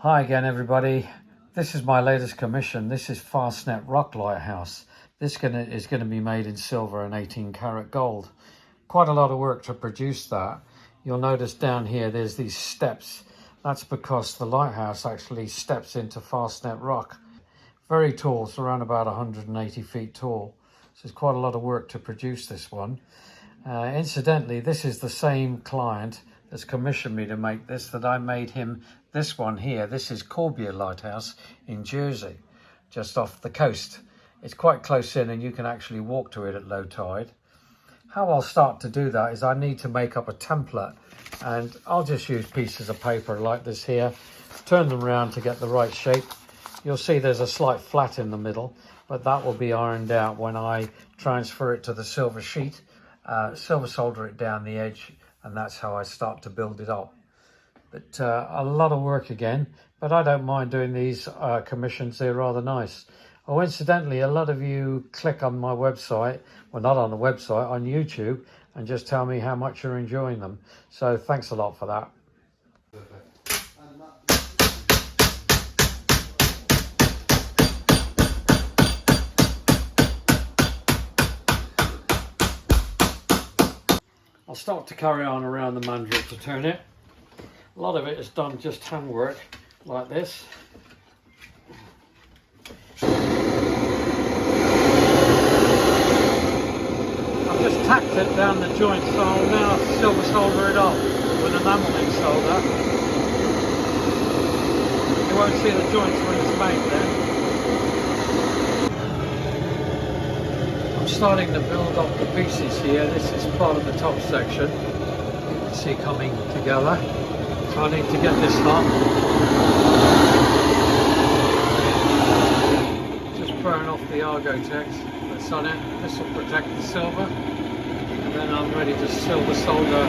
Hi again everybody. This is my latest commission. This is Fastnet Rock Lighthouse. This is going to be made in silver and 18 karat gold. Quite a lot of work to produce that. You'll notice down here there's these steps. That's because the lighthouse actually steps into Fastnet rock. Very tall, it's around about 180 feet tall. So it's quite a lot of work to produce this one. Incidentally, this is the same client that's commissioned me to make this, that I made him this one here. This is Corbier Lighthouse in Jersey, just off the coast. It's quite close in and you can actually walk to it at low tide. How I'll start to do that is I need to make up a template, and I'll just use pieces of paper like this here, turn them around to get the right shape. You'll see there's a slight flat in the middle, but that will be ironed out when I transfer it to the silver sheet, silver solder it down the edge, and that's how I start to build it up. But a lot of work again, but I don't mind doing these commissions. They're rather nice. Oh, incidentally, a lot of you click on my website, well, not on the website, on YouTube, and just tell me how much you're enjoying them. So thanks a lot for that. I'll start to carry on around the mandrel to turn it. A lot of it is done just handwork, like this. I've just tacked it down the joint, so I'll now silver solder it off with enameling solder. You won't see the joints when it's made then. I'm starting to build up the pieces here. This is part of the top section. You can see coming together. So I need to get this on. Just burn off the Argotex that's on it. This will protect the silver. And then I'm ready to silver solder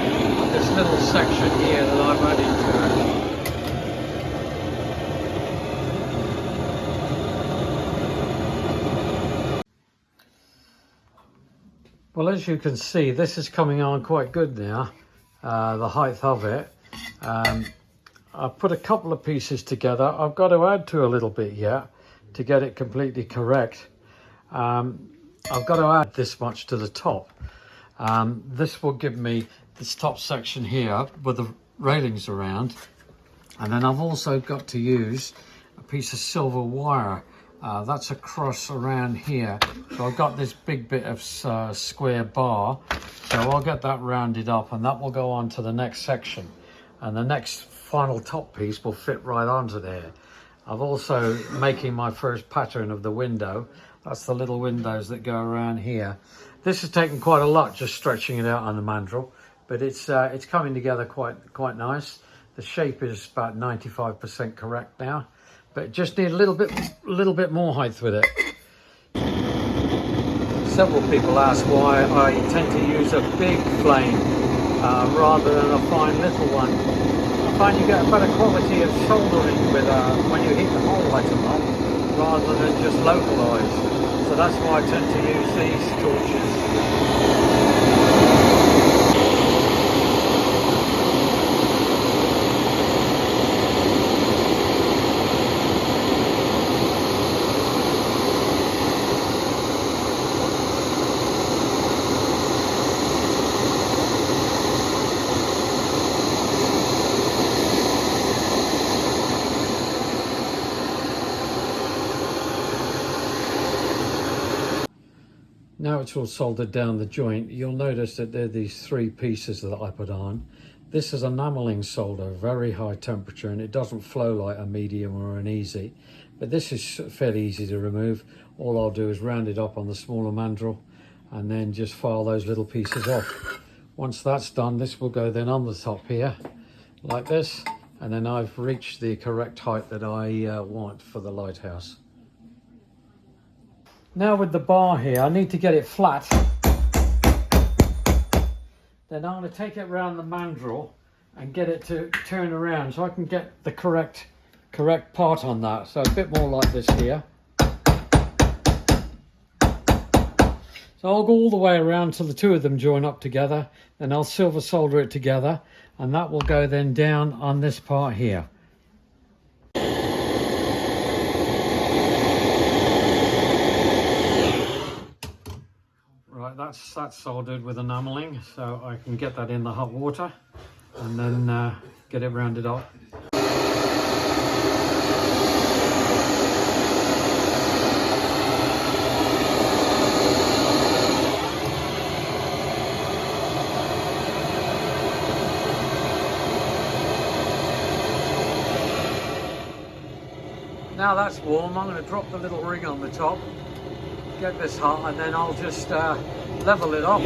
this little section here that I've added to it. Well, as you can see, this is coming on quite good now, the height of it. I've put a couple of pieces together. I've got to add to a little bit yet to get it completely correct. I've got to add this much to the top. This will give me this top section here with the railings around. And then I've also got to use a piece of silver wire. That's across around here. So I've got this big bit of square bar. So I'll get that rounded up and that will go on to the next section. And the next final top piece will fit right onto there. I've also making my first pattern of the window. That's the little windows that go around here. This has taken quite a lot, just stretching it out on the mandrel, but it's coming together quite nice. The shape is about 95% correct now, but just need a little bit more height with it. Several people ask why I tend to use a big flame rather than a fine little one. I find you get a better quality of soldering with when you heat the hole right up rather than just localized. So that's why I tend to use these torches. Now it's all soldered down the joint. You'll notice that there are these three pieces that I put on. This is enameling solder, very high temperature, and it doesn't flow like a medium or an easy. But this is fairly easy to remove. All I'll do is round it up on the smaller mandrel and then just file those little pieces off. Once that's done, this will go then on the top here, like this. And then I've reached the correct height that I want for the lighthouse. Now with the bar here, I need to get it flat. Then I'm going to take it around the mandrel and get it to turn around so I can get the correct part on that. So a bit more like this here. So I'll go all the way around till the two of them join up together, then I'll silver solder it together, and that will go then down on this part here. Right, that's soldered with enameling, so I can get that in the hot water and then get it rounded up. Now that's warm, I'm going to drop the little ring on the top, get this hot, and then I'll just level it up.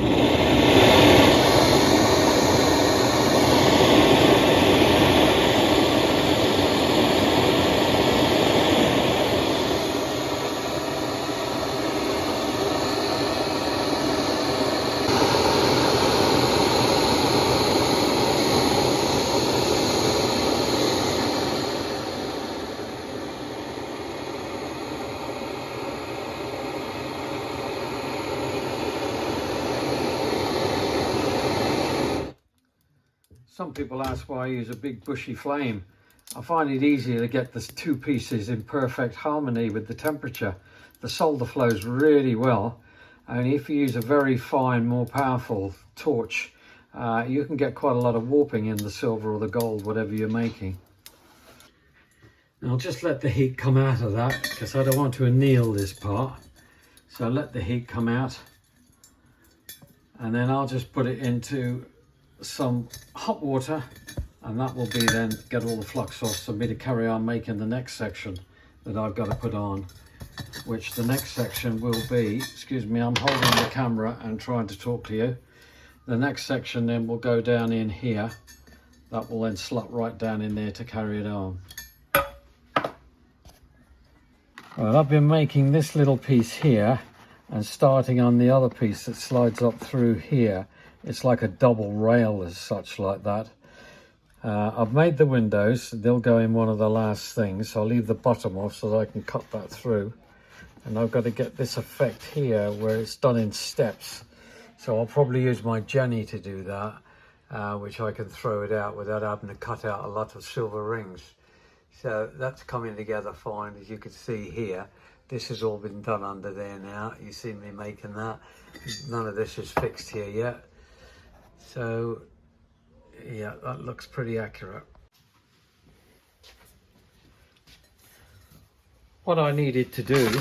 Some people ask why I use a big bushy flame. I find it easier to get the two pieces in perfect harmony with the temperature. The solder flows really well, and if you use a very fine, more powerful torch, you can get quite a lot of warping in the silver or the gold, whatever you're making. Now I'll just let the heat come out of that because I don't want to anneal this part. So let the heat come out, and then I'll just put it into some hot water, and that will be then get all the flux off for me to carry on making the next section that I've got to put on, which the next section will be, excuse me, I'm holding the camera and trying to talk to you. The next section then will go down in here. That will then slot right down in there to carry it on. Well, I've been making this little piece here and starting on the other piece that slides up through here. It's like a double rail as such, like that. I've made the windows. They'll go in one of the last things. So I'll leave the bottom off so that I can cut that through. And I've got to get this effect here where it's done in steps. So I'll probably use my Jenny to do that, which I can throw it out without having to cut out a lot of silver rings. So that's coming together fine, as you can see here. This has all been done under there now. You see me making that. None of this is fixed here yet. So yeah, that looks pretty accurate. What I needed to do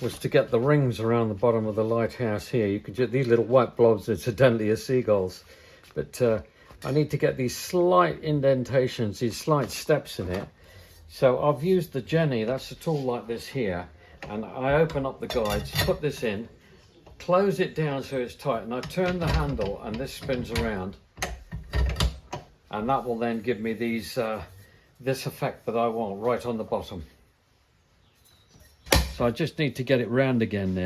was to get the rings around the bottom of the lighthouse here. You could just, these little white blobs incidentally are seagulls, but I need to get these slight indentations, these slight steps in it. So I've used the Jenny, that's a tool like this here, and I open up the guides, put this in, close it down so it's tight, and I turn the handle and this spins around, and that will then give me these this effect that I want right on the bottom. So I just need to get it round again now.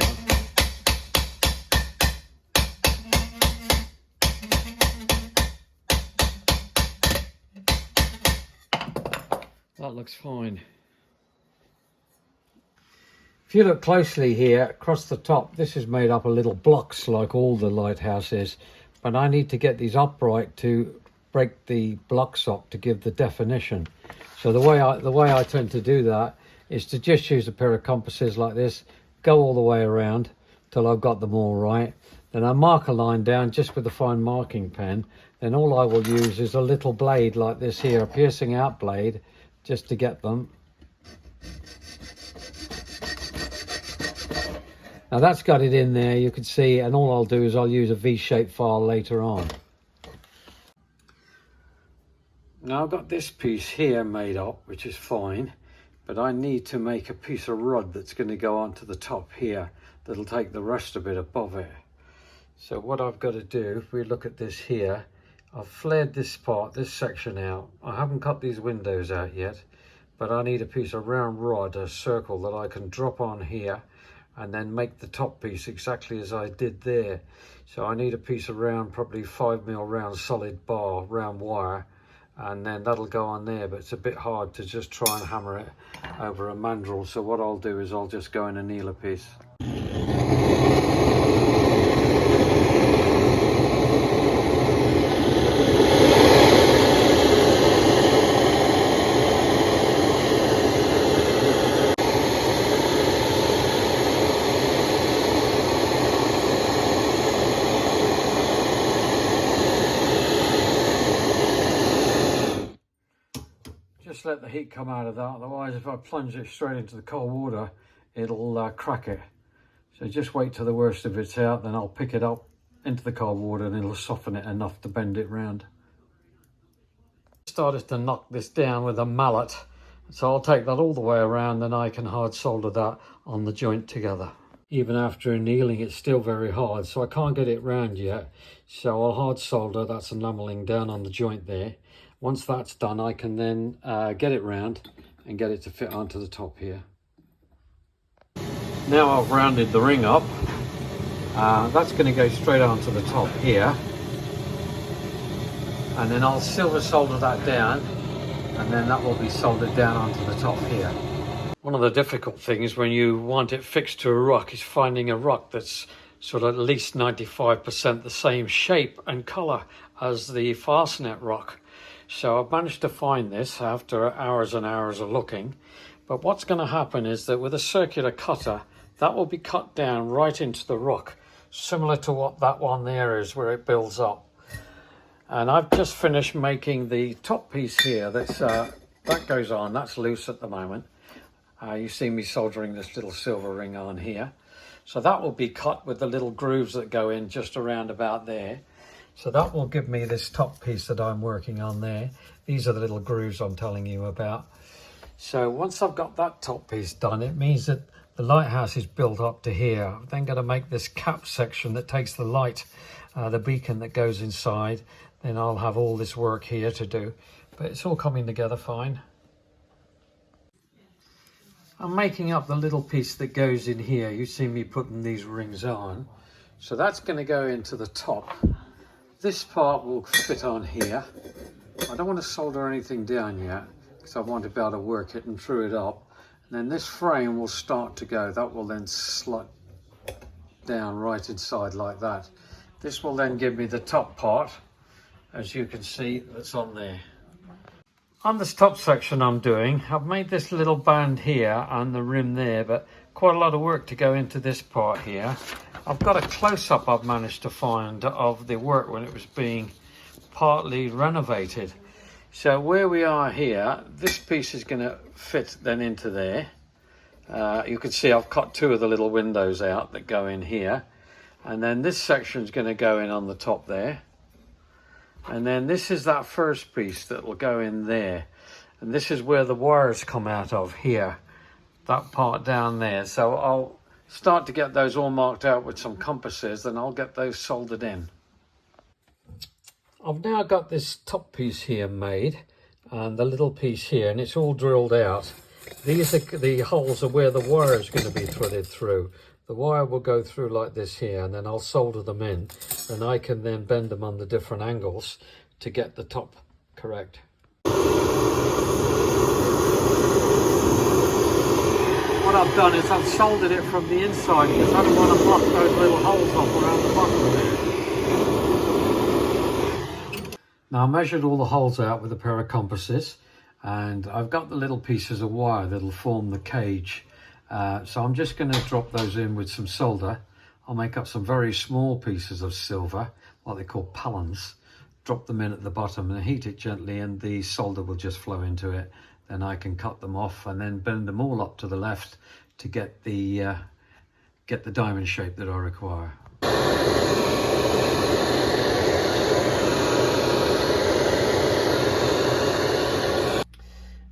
That looks fine. If you look closely here across the top, this is made up of little blocks like all the lighthouse is, but I need to get these upright to break the blocks up to give the definition. So the way I tend to do that is to just use a pair of compasses like this, go all the way around till I've got them all right. Then I mark a line down just with a fine marking pen. Then all I will use is a little blade like this here, a piercing out blade, just to get them. Now that's got it in there, you can see, and all I'll do is I'll use a V-shaped file later on. Now I've got this piece here made up, which is fine, but I need to make a piece of rod that's going to go onto the top here that'll take the rest of it above it. So what I've got to do, if we look at this here, I've flared this part, this section out. I haven't cut these windows out yet, but I need a piece of round rod, a circle that I can drop on here and then make the top piece exactly as I did there. So I need a piece of round, probably 5mm round solid bar, round wire, and then that'll go on there, but it's a bit hard to just try and hammer it over a mandrel. So what I'll do is I'll just go and anneal a piece. Just let the heat come out of that, otherwise if I plunge it straight into the cold water, it'll crack it. So just wait till the worst of it's out, then I'll pick it up into the cold water and it'll soften it enough to bend it round. Started to knock this down with a mallet, so I'll take that all the way around and I can hard solder that on the joint together. Even after annealing, it's still very hard, so I can't get it round yet. So I'll hard solder, that's enameling down on the joint there. Once that's done, I can then get it round and get it to fit onto the top here. Now I've rounded the ring up, that's going to go straight onto the top here. And then I'll silver solder that down, and then that will be soldered down onto the top here. One of the difficult things when you want it fixed to a rock is finding a rock that's sort of at least 95% the same shape and colour as the Fastnet rock. So I've managed to find this after hours and hours of looking. But what's going to happen is that with a circular cutter, that will be cut down right into the rock, similar to what that one there is, where it builds up. And I've just finished making the top piece here. That goes on, that's loose at the moment. You see me soldering this little silver ring on here. So that will be cut with the little grooves that go in just around about there. So that will give me this top piece that I'm working on there. These are the little grooves I'm telling you about. So once I've got that top piece done, it means that the lighthouse is built up to here. I'm then going to make this cap section that takes the light, the beacon that goes inside. Then I'll have all this work here to do. But it's all coming together fine. I'm making up the little piece that goes in here. You see me putting these rings on. So that's going to go into the top. This part will fit on here. I don't want to solder anything down yet, because I want to be able to work it and true it up. And then this frame will start to go. That will then slide down right inside like that. This will then give me the top part, as you can see, that's on there. On this top section I'm doing, I've made this little band here and the rim there, but quite a lot of work to go into this part here. I've got a close-up I've managed to find of the work when it was being partly renovated. So where we are here, this piece is going to fit then into there. You can see I've cut two of the little windows out that go in here. And then this section is going to go in on the top there. And then this is that first piece that will go in there. And this is where the wires come out of here. That part down there. So I'll start to get those all marked out with some compasses, and I'll get those soldered in. I've now got this top piece here made, and the little piece here, and it's all drilled out. These are the holes are where the wire is going to be threaded through. The wire will go through like this here, and then I'll solder them in, and I can then bend them on the different angles to get the top correct. What I've done is I've soldered it from the inside because I don't want to block those little holes off around the bottom there. Now I measured all the holes out with a pair of compasses, and I've got the little pieces of wire that'll form the cage. So I'm just going to drop those in with some solder. I'll make up some very small pieces of silver, what they call pallons, drop them in at the bottom and heat it gently, and the solder will just flow into it. Then I can cut them off and then bend them all up to the left to get the diamond shape that I require.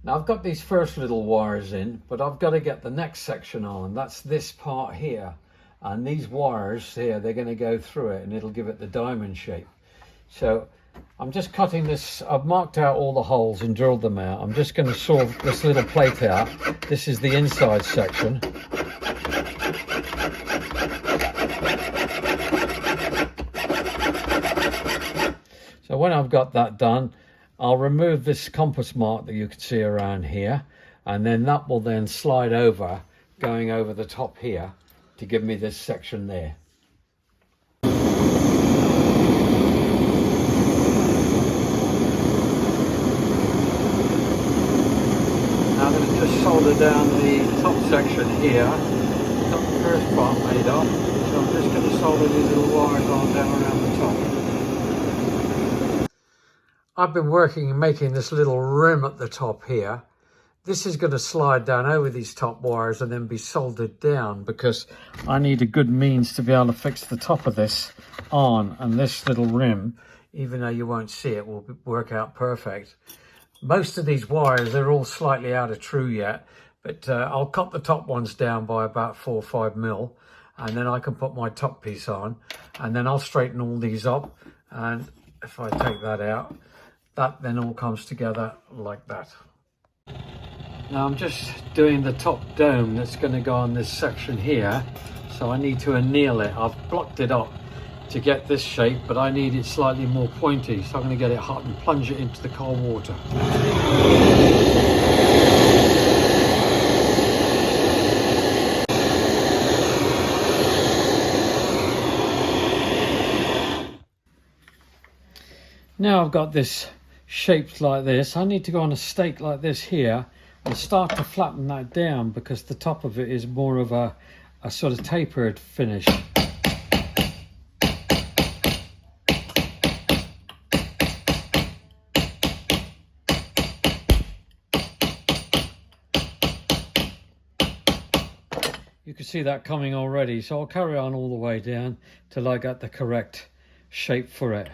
Now I've got these first little wires in, but I've got to get the next section on. That's this part here. And these wires here, they're going to go through it and it'll give it the diamond shape. So I'm just cutting this. I've marked out all the holes and drilled them out. I'm just going to saw this little plate out. This is the inside section. So when I've got that done, I'll remove this compass mark that you can see around here, and then that will then slide over, going over the top here to give me this section there. Now I'm going to just solder down the top section here. I've got the first part made up, so I'm just going to solder these little wires on down around the top. I've been working and making this little rim at the top here. This is going to slide down over these top wires and then be soldered down, because I need a good means to be able to fix the top of this on, and this little rim, even though you won't see it, will work out perfect. Most of these wires, they're all slightly out of true yet, but I'll cut the top ones down by about 4 or 5 mil, and then I can put my top piece on, and then I'll straighten all these up. And if I take that out, that then all comes together like that. Now I'm just doing the top dome that's going to go on this section here, so I need to anneal it. I've blocked it up to get this shape, but I need it slightly more pointy, so I'm going to get it hot and plunge it into the cold water. Now I've got this shaped like this. I need to go on a stake like this here and start to flatten that down, because the top of it is more of a sort of tapered finish. You can see that coming already, so I'll carry on all the way down till I get the correct shape for it.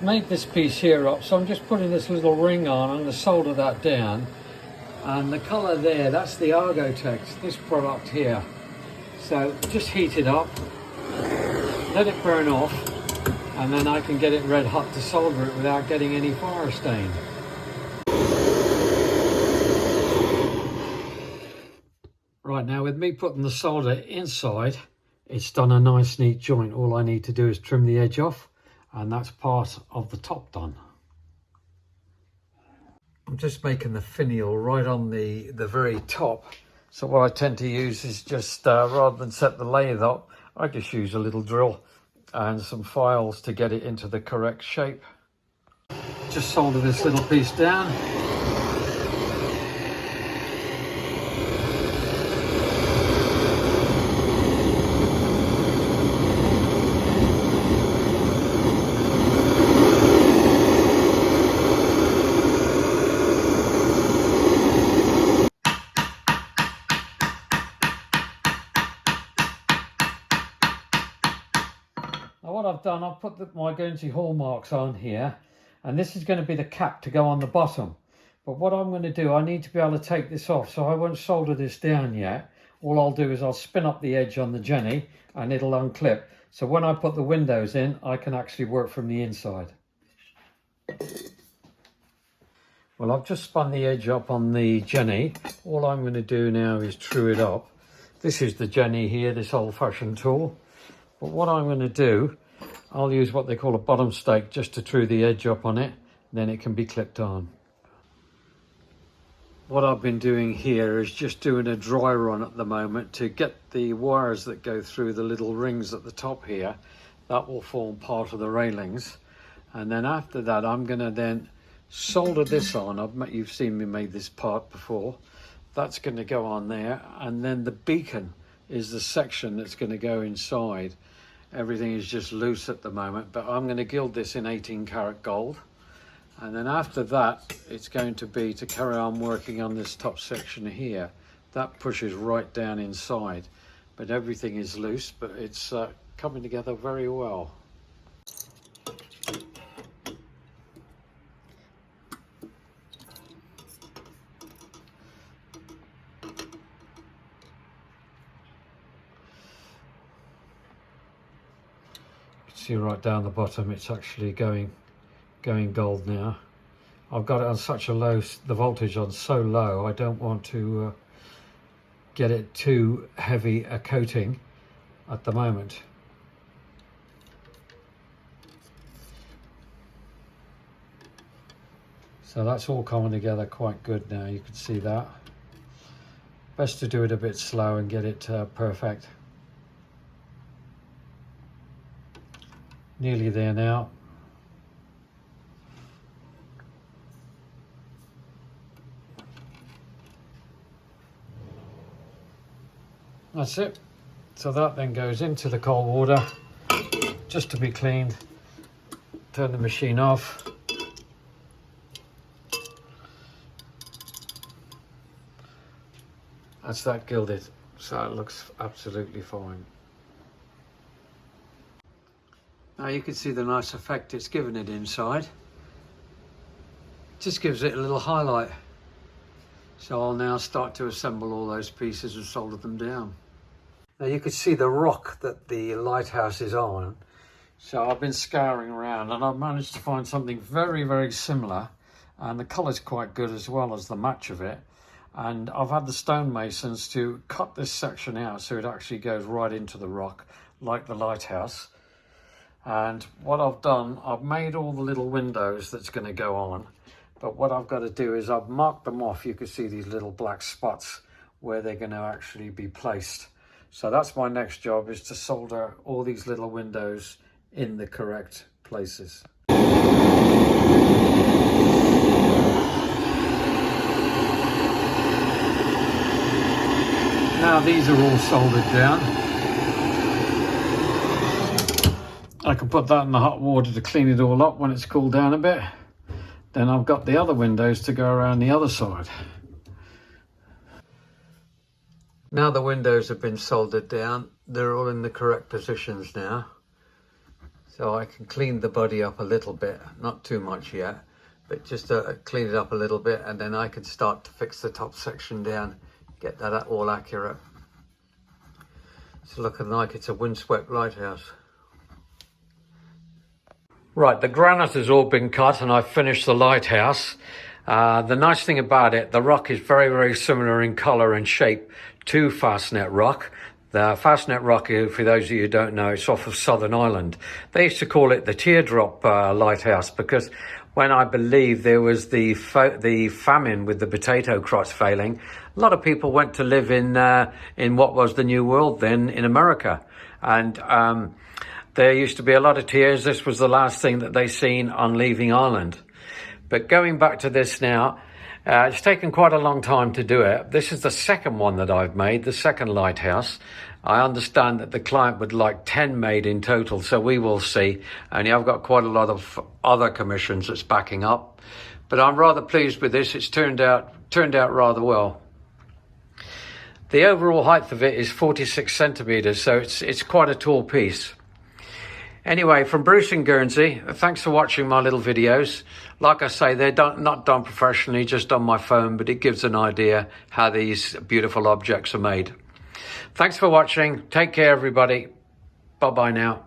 Made this piece here up, so I'm just putting this little ring on. I'm going to solder that down, and the colour there, that's the Argotex, this product here. So just heat it up, let it burn off, and then I can get it red hot to solder it without getting any fire stain. Right, now with me putting the solder inside, it's done a nice neat joint. All I need to do is trim the edge off, and that's part of the top done. I'm just making the finial right on the very top. So what I tend to use is just, rather than set the lathe up, I just use a little drill and some files to get it into the correct shape. Just solder this little piece down. Now what I've done, I've put my Guernsey hallmarks on here, and this is going to be the cap to go on the bottom. But what I'm going to do, I need to be able to take this off, so I won't solder this down yet. All I'll do is I'll spin up the edge on the Jenny and it'll unclip. So when I put the windows in, I can actually work from the inside. Well, I've just spun the edge up on the Jenny. All I'm going to do now is true it up. This is the Jenny here, this old-fashioned tool. But what I'm going to do, I'll use what they call a bottom stake just to true the edge up on it, then it can be clipped on. What I've been doing here is just doing a dry run at the moment to get the wires that go through the little rings at the top here. That will form part of the railings. And then after that, I'm going to then solder this on. You've seen me make this part before. That's going to go on there. And then the beacon is the section that's going to go inside. Everything is just loose at the moment, but I'm going to gild this in 18 karat gold. And then after that, it's going to be to carry on working on this top section here. That pushes right down inside, but everything is loose, but it's coming together very well. See right down the bottom, it's actually going gold now. I've got it on such a low, the voltage on so low, I don't want to get it too heavy a coating at the moment. So that's all coming together quite good now, you can see that. Best to do it a bit slow and get it perfect. Nearly there now. That's it. So that then goes into the cold water just to be cleaned. Turn the machine off. That's that gilded, so it looks absolutely fine. Now you can see the nice effect it's given it inside. Just gives it a little highlight. So I'll now start to assemble all those pieces and solder them down. Now you can see the rock that the lighthouse is on. So I've been scouring around and I've managed to find something very, very similar. And the colour's quite good as well as the match of it. And I've had the stonemasons to cut this section out so it actually goes right into the rock, like the lighthouse. And what I've done, I've made all the little windows that's going to go on. But what I've got to do is I've marked them off. You can see these little black spots where they're going to actually be placed. So that's my next job, is to solder all these little windows in the correct places. Now these are all soldered down. I can put that in the hot water to clean it all up when it's cooled down a bit. Then I've got the other windows to go around the other side. Now the windows have been soldered down. They're all in the correct positions now. So I can clean the body up a little bit, not too much yet, but just clean it up a little bit, and then I can start to fix the top section down, get that all accurate. It's looking like it's a windswept lighthouse. Right, the granite has all been cut and I've finished the lighthouse. The nice thing about it, the rock is very, very similar in colour and shape to Fastnet rock. The Fastnet rock, for those of you who don't know, it's off of Southern Ireland. They used to call it the teardrop lighthouse because when I believe there was the famine with the potato crops failing, a lot of people went to live in what was the New World then in America. And there used to be a lot of tears. This was the last thing that they seen on leaving Ireland. But going back to this now, it's taken quite a long time to do it. This is the second one that I've made, the second lighthouse. I understand that the client would like 10 made in total, so we will see. And I've got quite a lot of other commissions that's backing up. But I'm rather pleased with this. It's turned out rather well. The overall height of it is 46 centimetres, so it's quite a tall piece. Anyway, from Bruce in Guernsey, thanks for watching my little videos. Like I say, they're not done professionally, just on my phone, but it gives an idea how these beautiful objects are made. Thanks for watching. Take care, everybody. Bye-bye now.